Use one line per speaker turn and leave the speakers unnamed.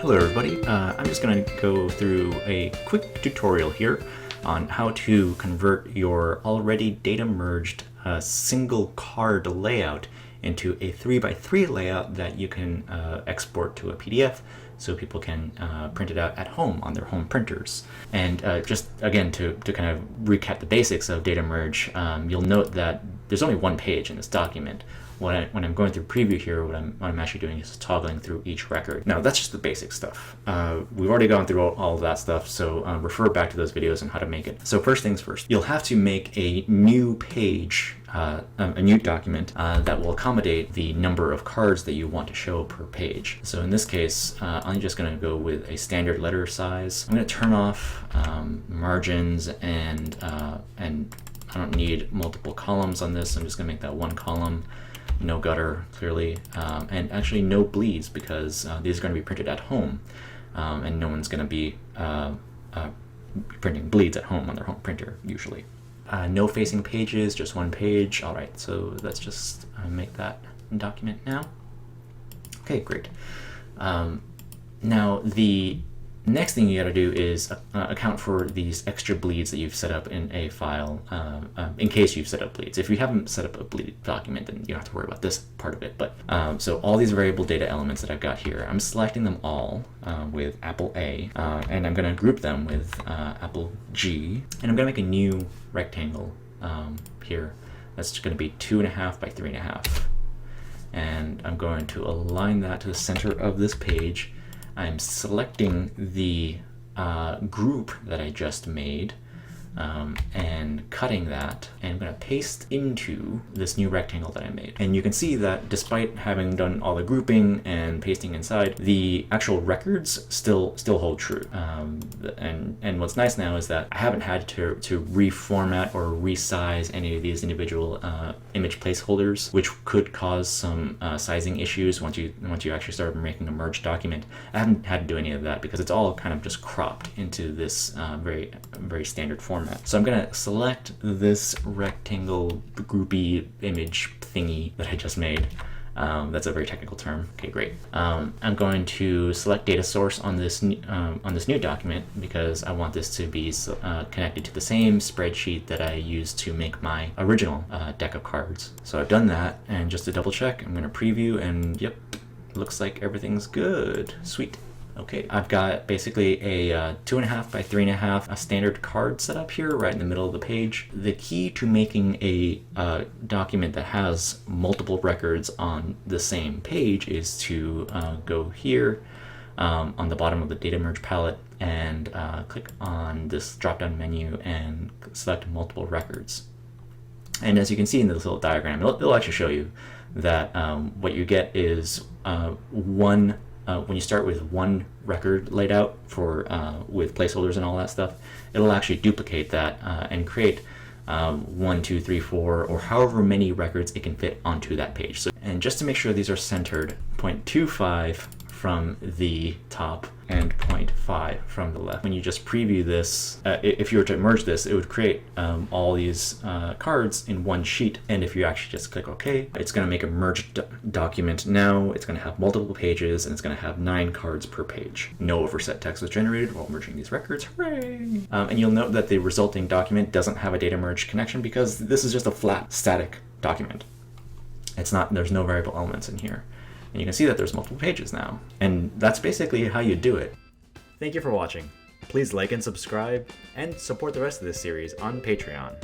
Hello everybody, I'm just going to go through a quick tutorial here on how to convert your already data merged single card layout into a 3x3 layout that you can export to a PDF so people can print it out at home on their home printers. And just again to kind of recap the basics of data merge, you'll note that there's only one page in this document. When I'm going through preview here, what I'm actually doing is toggling through each record. Now that's just the basic stuff. We've already gone through all of that stuff, so refer back to those videos on how to make it. So first things first, you'll have to make a new page, a new document that will accommodate the number of cards that you want to show per page. So in this case, I'm just going to go with a standard letter size. I'm going to turn off margins and I don't need multiple columns on this. I'm just going to make that one column. No gutter, clearly, and actually no bleeds because these are going to be printed at home, and no one's going to be printing bleeds at home on their home printer, usually. No facing pages, just one page. All right, so let's just make that document now. Okay, great. Now, the next thing you got to do is account for these extra bleeds that you've set up in a file, in case you've set up bleeds. If you haven't set up a bleed document, then you don't have to worry about this part of it. But so all these variable data elements that I've got here, I'm selecting them all with Apple A, and I'm going to group them with Apple G, and I'm going to make a new rectangle here. That's going to be 2.5 by 3.5, and I'm going to align that to the center of this page. I'm selecting the group that I just made and cutting that, and I'm going to paste into this new rectangle that I made. And you can see that despite having done all the grouping and pasting inside, the actual records still hold true. And what's nice now is that I haven't had to reformat or resize any of these individual image placeholders, which could cause some sizing issues once you actually start making a merged document. I haven't had to do any of that because it's all kind of just cropped into this very standard format. So I'm going to select this rectangle groupy image thingy that I just made. That's a very technical term. Okay, great. I'm going to select data source on this new document because I want this to be connected to the same spreadsheet that I used to make my original deck of cards. So I've done that, and just to double check, I'm going to preview, and yep, looks like everything's good. Sweet. Okay, I've got basically a 2.5 by 3.5 a standard card set up here right in the middle of the page. The key to making a document that has multiple records on the same page is to go here on the bottom of the data merge palette and click on this drop-down menu and select multiple records. And as you can see in this little diagram, it'll actually show you that what you get is when you start with one record laid out for with placeholders and all that stuff, it'll actually duplicate that and create 1, 2, 3, 4, or however many records it can fit onto that page. So, and just to make sure these are centered, 0.25 from the top and 0.5 from the left. When you just preview this, if you were to merge this, it would create all these cards in one sheet. And if you actually just click OK, it's going to make a merged document now. It's going to have multiple pages, and it's going to have 9 cards per page. No overset text was generated while merging these records. Hooray! And you'll note that the resulting document doesn't have a data merge connection because this is just a flat, static document. There's no variable elements in here. And you can see that there's multiple pages now. And that's basically how you do it. Thank you for watching. Please like and subscribe, and support the rest of this series on Patreon.